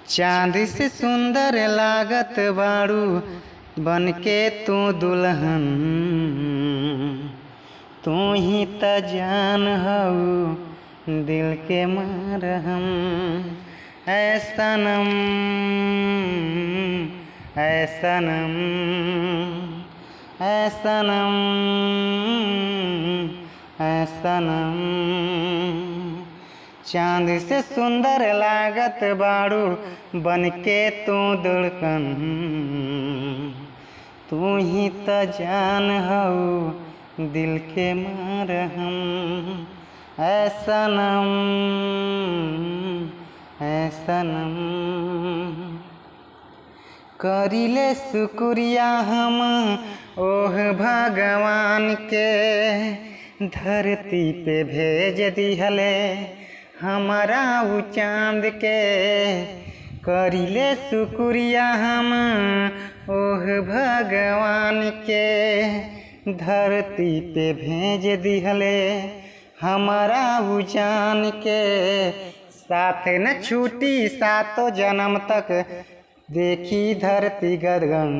चांद से सुंदर लागत बाड़ू बनके तू दुल्हन। तू ही त जान हऊ दिल के मरहम। ऐ सनम ऐ सनम ऐ सनम ऐ सनम। चांद से सुंदर लागत बाड़ू बनके तू दुल्हन। तू ही त जान हऊ दिल के मरहम। ऐ सनम ऐ सनम। करिले शुक्रिया हम ओह भगवान के धरती पे भेज दिहले हमारा उ चाँद के। करिले शुक्रिया हम ओह भगवान के धरती पे भेज दिहले हमारा उ जान के। साथ न छूटी सातों जन्म तक देखी धरती गदगन।